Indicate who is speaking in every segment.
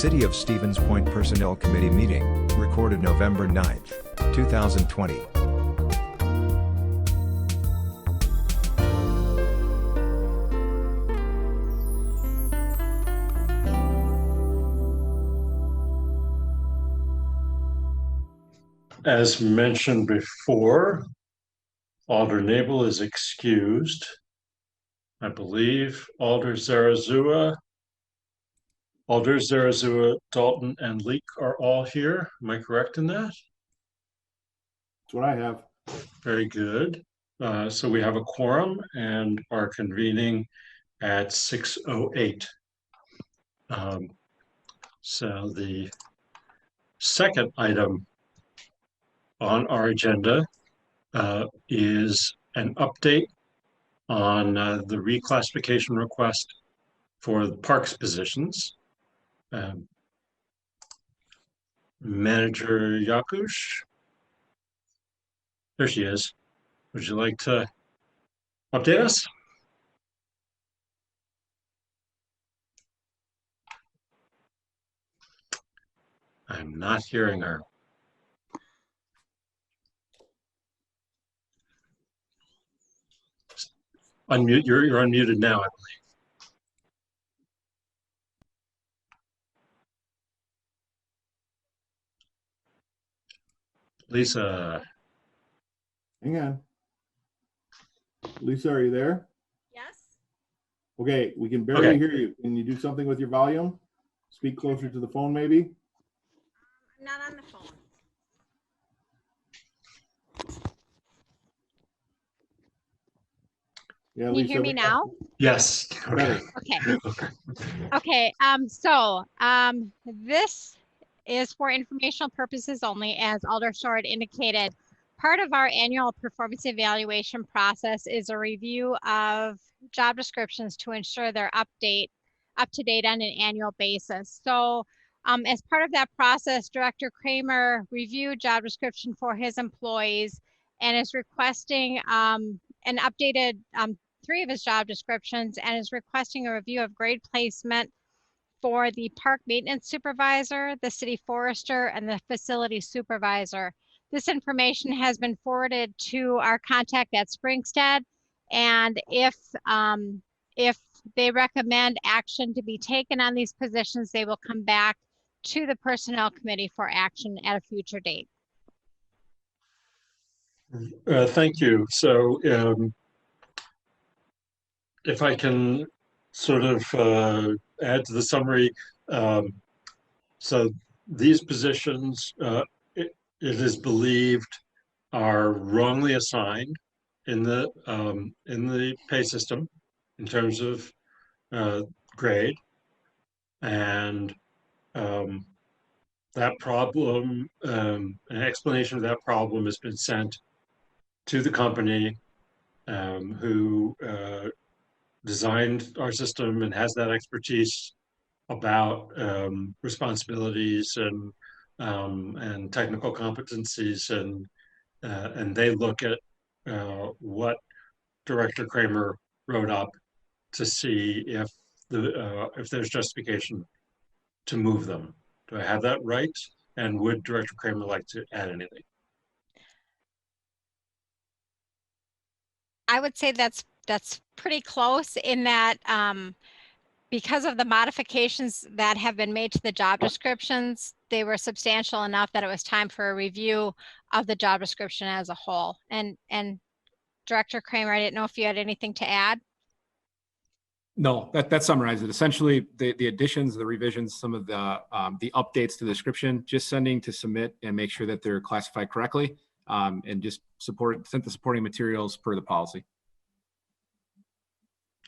Speaker 1: City of Stevens Point Personnel Committee meeting, recorded November 9th, 2020.
Speaker 2: As mentioned before, Alder Nabel is excused. I believe Alders Zarazua, Dalton, and Leek are all here. Am I correct in that?
Speaker 3: That's what I have.
Speaker 2: Very good. So we have a quorum and are convening at 6:08. So the second item on our agenda is an update on the reclassification request for the parks positions. Manager Yakush, there she is. Would you like to update us? I'm not hearing her. Unmute, you're unmuted now, I believe. Lisa.
Speaker 3: Hang on. Lisa, are you there?
Speaker 4: Yes.
Speaker 3: Okay, we can barely hear you. Can you do something with your volume? Speak closer to the phone, maybe?
Speaker 4: I'm not on the phone.
Speaker 3: Yeah,
Speaker 4: Can you hear me now?
Speaker 2: Yes.
Speaker 3: Better.
Speaker 4: Okay. This is for informational purposes only, as Alder Short indicated. Part of our annual performance evaluation process is a review of job descriptions to ensure they're up to date on an annual basis. So as part of that process, Director Kramer reviewed job description for his employees and is requesting an updated 3 of his job descriptions, and is requesting a review of grade placement for the park maintenance supervisor, the city forester, and the facility supervisor. This information has been forwarded to our contact at Springstead, and if they recommend action to be taken on these positions, they will come back to the Personnel Committee for action at a future date.
Speaker 2: Thank you. So if I can sort of add to the summary, so these positions, it is believed, are wrongly assigned in the pay system in terms of grade, and that problem, an explanation of that problem has been sent to the company who designed our system and has that expertise about responsibilities and technical competencies, and they look at what Director Kramer wrote up to see if there's justification to move them. Do I have that right? And would Director Kramer like to add anything?
Speaker 4: I would say that's pretty close in that because of the modifications that have been made to the job descriptions, they were substantial enough that it was time for a review of the job description as a whole. And Director Kramer, I didn't know if you had anything to add.
Speaker 5: No, that summarizes it. Essentially, the additions, the revisions, some of the updates to the description, just sending to submit and make sure that they're classified correctly, and just sent the supporting materials per the policy.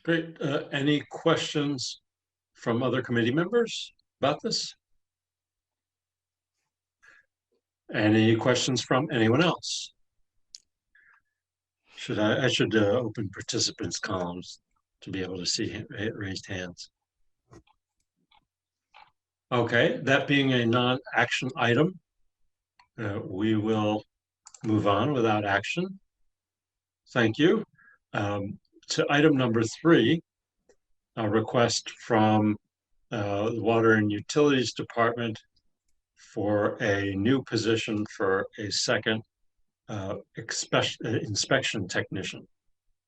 Speaker 2: Great. Any questions from other committee members about this? Any questions from anyone else? I should open participants columns to be able to see raised hands. Okay, that being a non-action item, we will move on without action. Thank you. To item number 3, a request from the Water and Utilities Department for a new position for a second inspection technician.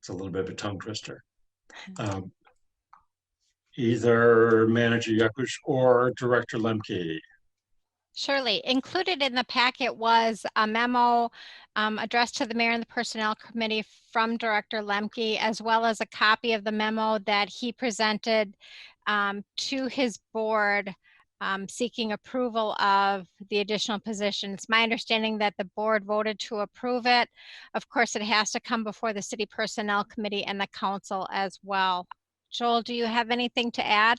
Speaker 2: It's a little bit of a tongue twister. Either Manager Yakush or Director Lemke.
Speaker 4: Surely. Included in the packet was a memo addressed to the mayor and the personnel committee from Director Lemke, as well as a copy of the memo that he presented to his board seeking approval of the additional position. It's my understanding that the board voted to approve it. Of course, it has to come before the city personnel committee and the council as well. Joel, do you have anything to add?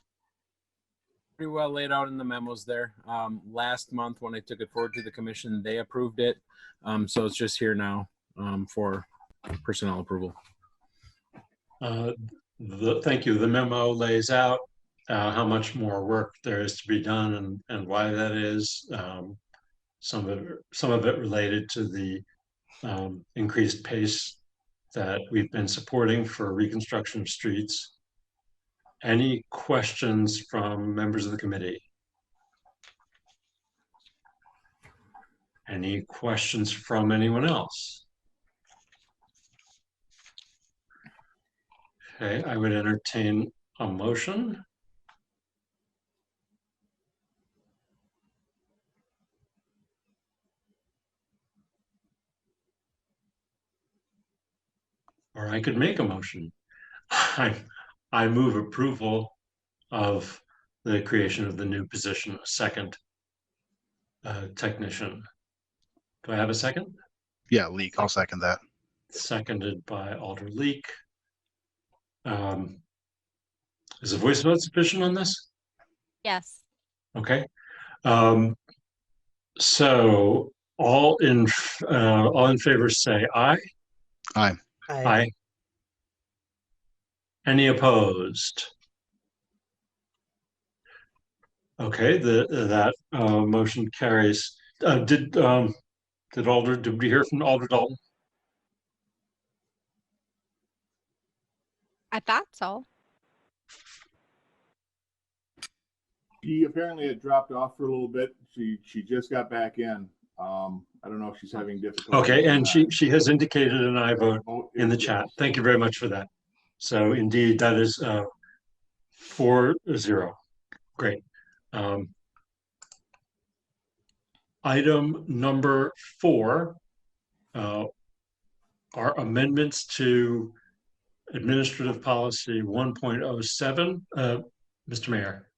Speaker 6: Pretty well laid out in the memos there. Last month when I took it forward to the commission, they approved it. So it's just here now for personnel approval.
Speaker 2: Thank you. The memo lays out how much more work there is to be done and why that is. Some of it related to the increased pace that we've been supporting for reconstruction of streets. Any questions from members of the committee? Any questions from anyone else? Okay, I would entertain a motion. Or I could make a motion. I move approval of the creation of the new position, a second technician. Do I have a second?
Speaker 7: Yeah, Leak. I'll second that.
Speaker 2: Seconded by Alder Leak. Is a voice vote sufficient on this?
Speaker 4: Yes.
Speaker 2: Okay. So all in favor say aye.
Speaker 7: Aye.
Speaker 2: Aye. Any opposed? Okay, that motion carries. Did we hear from Alder Dalton?
Speaker 4: I thought so.
Speaker 3: She apparently had dropped off for a little bit. She just got back in. I don't know if she's having difficulty.
Speaker 2: Okay, and she has indicated an aye vote in the chat. Thank you very much for that. So indeed, that is 4-0. Great. Item number 4 are amendments to Administrative Policy 1.07. Mr. Mayor.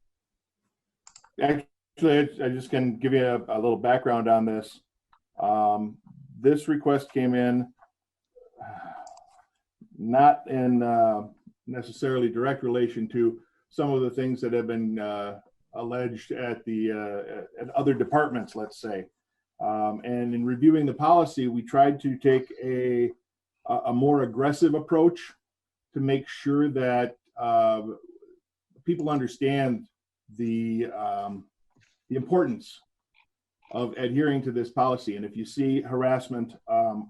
Speaker 3: Actually, I just can give you a little background on this. This request came in not in necessarily direct relation to some of the things that have been alleged at at other departments, let's say. And in reviewing the policy, we tried to take a more aggressive approach to make sure that people understand the importance of adhering to this policy. And if you see harassment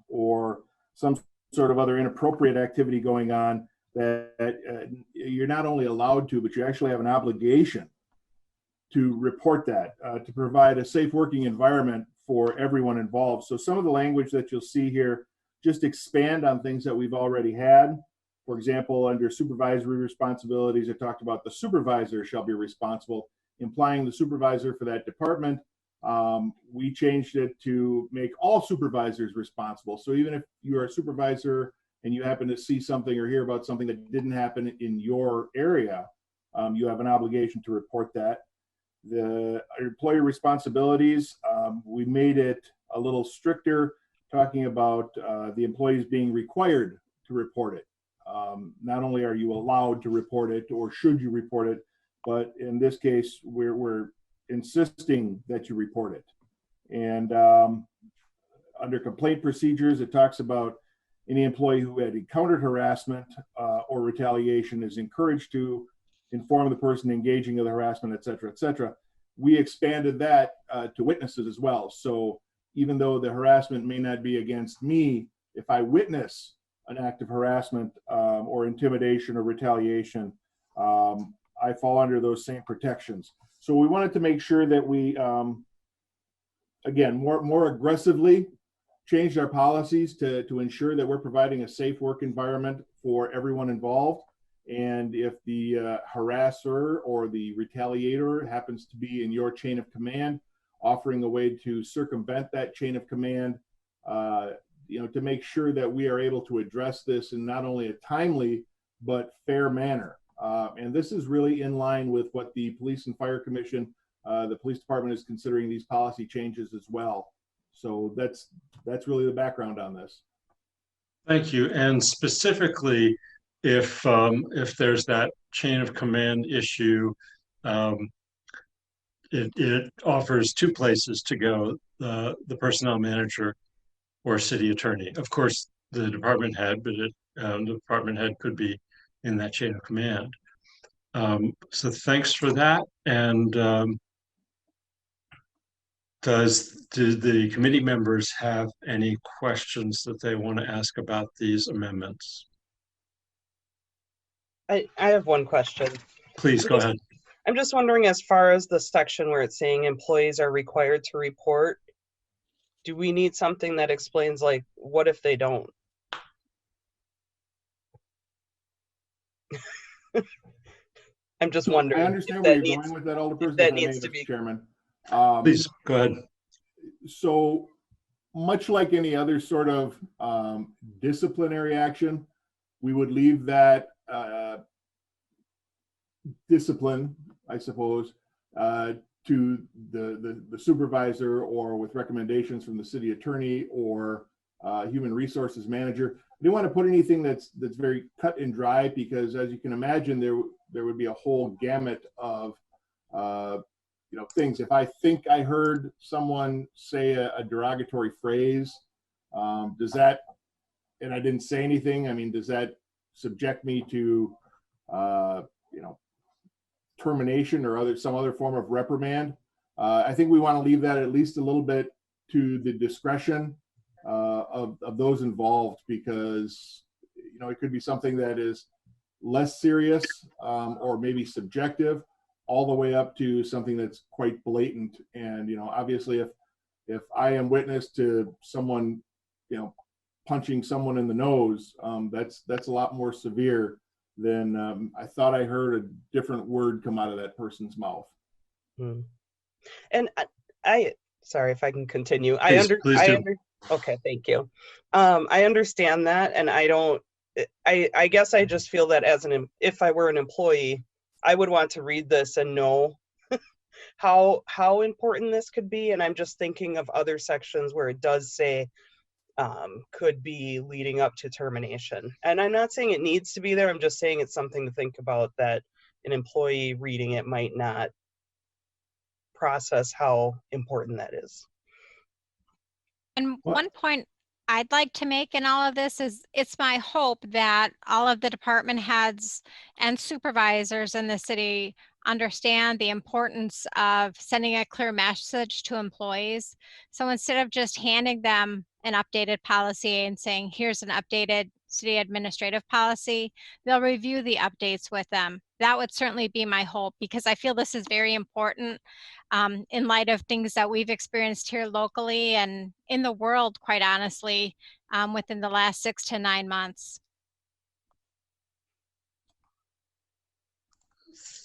Speaker 3: or some sort of other inappropriate activity going on, that you're not only allowed to, but you actually have an obligation to report that, to provide a safe working environment for everyone involved. So some of the language that you'll see here just expand on things that we've already had. For example, under supervisory responsibilities, it talked about the supervisor shall be responsible, implying the supervisor for that department. We changed it to make all supervisors responsible. So even if you're a supervisor and you happen to see something or hear about something that didn't happen in your area, you have an obligation to report that. The employee responsibilities, we made it a little stricter, talking about the employees being required to report it. Not only are you allowed to report it or should you report it, but in this case, we're insisting that you report it. And under complaint procedures, it talks about any employee who had encountered harassment or retaliation is encouraged to inform the person engaging in the harassment, et cetera, et cetera. We expanded that to witnesses as well. So even though the harassment may not be against me, if I witness an act of harassment or intimidation or retaliation, I fall under those same protections. So we wanted to make sure that we, again, more aggressively changed our policies to ensure that we're providing a safe work environment for everyone involved. And if the harasser or the retaliator happens to be in your chain of command, offering a way to circumvent that chain of command, to make sure that we are able to address this in not only a timely but fair manner. And this is really in line with what the Police and Fire Commission, the police department, is considering these policy changes as well. So that's really the background on this.
Speaker 2: Thank you. And specifically, if there's that chain of command issue, it offers two places to go: the personnel manager or city attorney. Of course, the department head, but the department head could be in that chain of command. So thanks for that. And do the committee members have any questions that they want to ask about these amendments?
Speaker 8: I have one question.
Speaker 2: Please go ahead.
Speaker 8: I'm just wondering, as far as the section where it's saying employees are required to report, do we need something that explains, like, what if they don't? I'm just wondering.
Speaker 3: I understand where you're going with that, Alderperson.
Speaker 8: That needs to be,
Speaker 3: Chairman.
Speaker 2: Please go ahead.
Speaker 3: So much like any other sort of disciplinary action, we would leave that discipline, I suppose, to the supervisor, or with recommendations from the city attorney or human resources manager. I don't want to put anything that's very cut and dry, because as you can imagine, there would be a whole gamut of things. If I think I heard someone say a derogatory phrase, does that, and I didn't say anything, I mean, does that subject me to termination or some other form of reprimand? I think we want to leave that at least a little bit to the discretion of those involved, because it could be something that is less serious or maybe subjective, all the way up to something that's quite blatant. And obviously, if I am witness to someone punching someone in the nose, that's a lot more severe than I thought I heard a different word come out of that person's mouth.
Speaker 8: And I sorry if I can continue.
Speaker 2: Please do.
Speaker 8: Okay, thank you. I understand that, and I guess I just feel that if I were an employee, I would want to read this and know how important this could be. And I'm just thinking of other sections where it does say could be leading up to termination. And I'm not saying it needs to be there. I'm just saying it's something to think about, that an employee reading it might not process how important that is.
Speaker 4: And one point I'd like to make in all of this is, it's my hope that all of the department heads and supervisors in the city understand the importance of sending a clear message to employees. So instead of just handing them an updated policy and saying, here's an updated city administrative policy, they'll review the updates with them. That would certainly be my hope, because I feel this is very important in light of things that we've experienced here locally and in the world, quite honestly, within the last 6 to 9 months.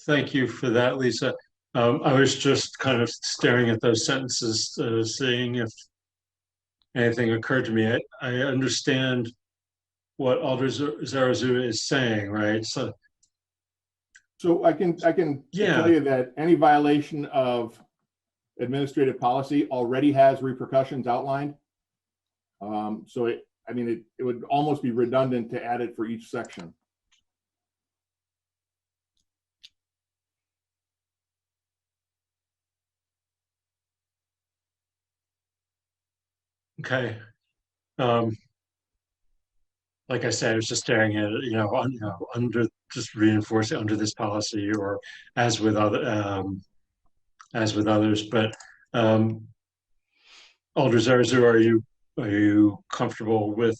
Speaker 2: Thank you for that, Lisa. I was just kind of staring at those sentences, seeing if anything occurred to me. I understand what Alder Zarazua is saying, right?
Speaker 3: So I can tell you that any violation of administrative policy already has repercussions outlined. So it would almost be redundant to add it for each section.
Speaker 2: Okay. Like I said, I was just staring at it, under, just reinforcing under this policy, or as with others. But Alder Zarazua, are you comfortable with,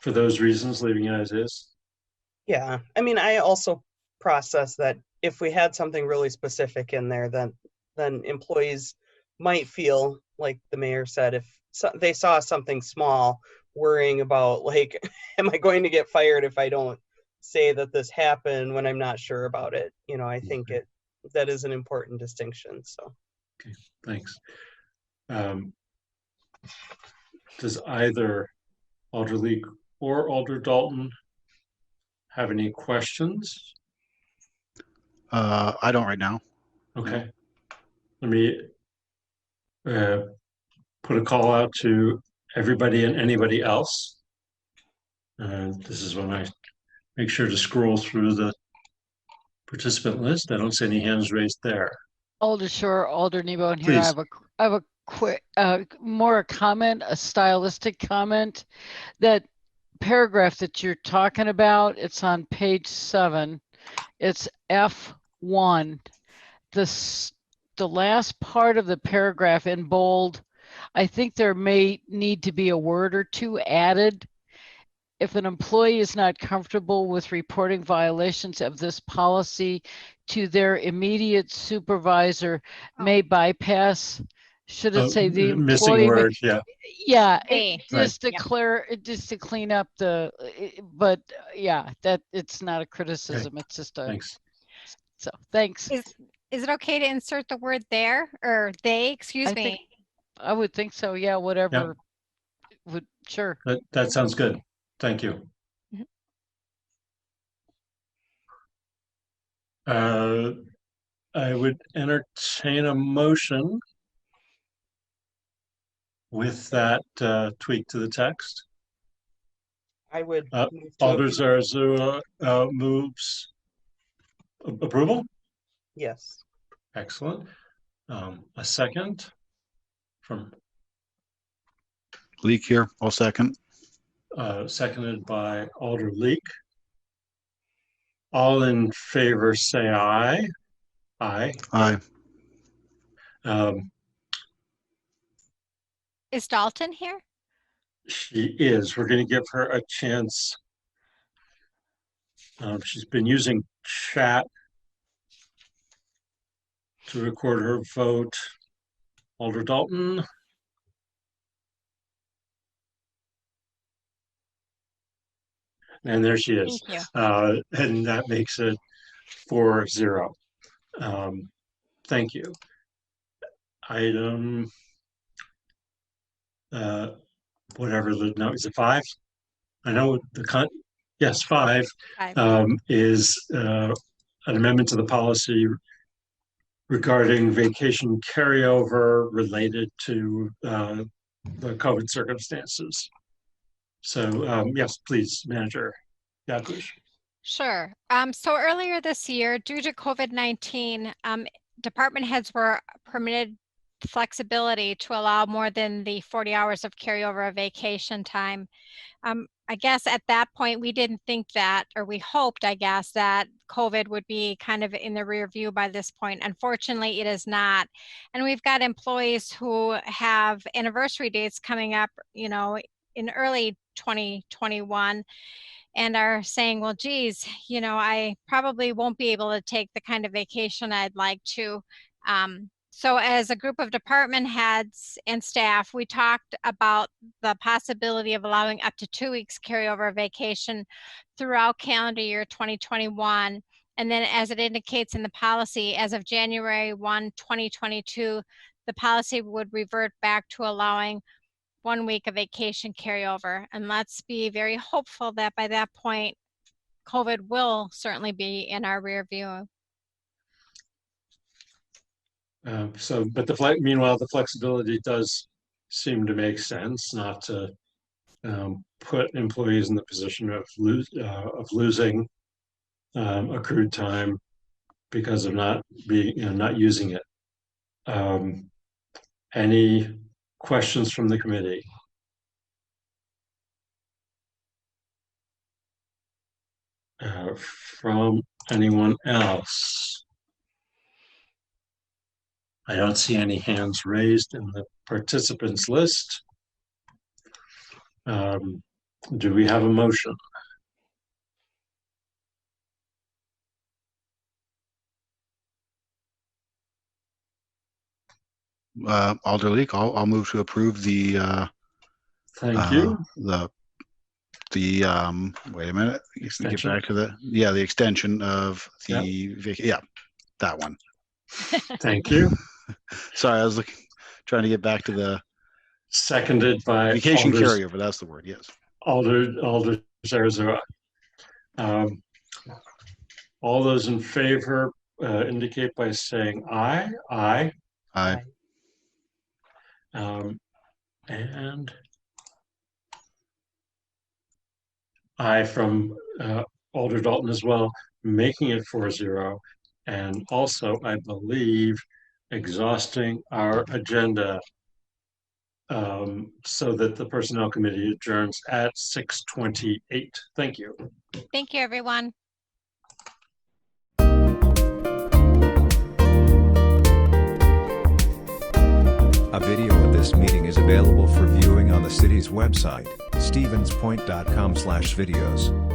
Speaker 2: for those reasons, leaving it as is?
Speaker 8: Yeah, I mean, I also process that if we had something really specific in there, then employees might feel, like the mayor said, if they saw something small, worrying about like, am I going to get fired if I don't say that this happened when I'm not sure about it? You know, I think that is an important distinction. So.
Speaker 2: Okay, thanks. Does either Alder Leek or Alder Dalton have any questions?
Speaker 7: I don't right now.
Speaker 2: Okay. Let me put a call out to everybody and anybody else. This is when I make sure to scroll through the participant list. I don't see any hands raised there.
Speaker 9: Alder Shore, Alder Nebo, and here
Speaker 2: Please.
Speaker 9: I have a quick, more a comment, a stylistic comment. That paragraph that you're talking about, it's on page 7. It's F1. The last part of the paragraph in bold, I think there may need to be a word or two added. If an employee is not comfortable with reporting violations of this policy to their immediate supervisor, may bypass, should it say the
Speaker 2: missing
Speaker 9: employee?
Speaker 2: word, yeah.
Speaker 9: Yeah,
Speaker 4: May.
Speaker 9: just to just to clean up the, but yeah, that it's not a criticism. It's just a,
Speaker 2: Thanks.
Speaker 9: so thanks.
Speaker 4: Is it okay to insert the word there or they, excuse me?
Speaker 9: I would think so. Yeah, whatever. Would, sure.
Speaker 2: That sounds good. Thank you. I would entertain a motion with that tweak to the text.
Speaker 8: I would move to
Speaker 2: Alder
Speaker 8: approve.
Speaker 2: Zarzua moves approval.
Speaker 8: Yes.
Speaker 2: Excellent. A second from
Speaker 7: Leak here. I'll second.
Speaker 2: seconded by Alder Leek. All in favor say aye. Aye.
Speaker 7: Aye.
Speaker 4: Is Dalton here?
Speaker 2: She is. We're going to give her a chance. She's been using chat to record her vote. Alder Dalton. And there she is.
Speaker 4: Thank you.
Speaker 2: And that makes it 4-0. Thank you. Item, whatever the, no, is it 5? I know the, yes, 5 is an amendment to the policy regarding vacation carryover related to the COVID circumstances. So yes, please, Manager Yakush.
Speaker 4: Sure. So earlier this year, due to COVID-19, department heads were permitted flexibility to allow more than the 40 hours of carryover of vacation time. I guess at that point, we didn't think that, or we hoped, I guess, that COVID would be kind of in the rear view by this point. Unfortunately, it is not. And we've got employees who have anniversary dates coming up, you know, in early 2021 and are saying, well, geez, you know, I probably won't be able to take the kind of vacation I'd like to. So as a group of department heads and staff, we talked about the possibility of allowing up to 2 weeks carryover vacation throughout calendar year 2021. And then as it indicates in the policy, as of January 1, 2022, the policy would revert back to allowing 1 week of vacation carryover. And let's be very hopeful that by that point, COVID will certainly be in our rear view.
Speaker 2: But meanwhile, the flexibility does seem to make sense, not to put employees in the position of losing accrued time because of not being, not using it. Any questions from the committee? From anyone else? I don't see any hands raised in the participants list. Do we have a motion?
Speaker 7: Alder Leek, I'll move to approve the,
Speaker 2: Thank you.
Speaker 7: wait a minute. You can get
Speaker 2: Extension.
Speaker 7: back to the extension of that one.
Speaker 2: Thank you.
Speaker 7: Sorry, I was trying to get back to the
Speaker 2: Seconded by
Speaker 7: vacation
Speaker 2: Alders,
Speaker 7: carryover. That's the word. Yes.
Speaker 2: Alder Zarazua. All those in favor indicate by saying aye. Aye.
Speaker 7: Aye.
Speaker 2: And aye from Alder Dalton as well, making it 4-0. And also, I believe, exhausting our agenda so that the Personnel Committee adjourns at 6:28. Thank you.
Speaker 4: Thank you, everyone.
Speaker 1: A video of this meeting is available for viewing on the city's website, stevenspoint.com/videos.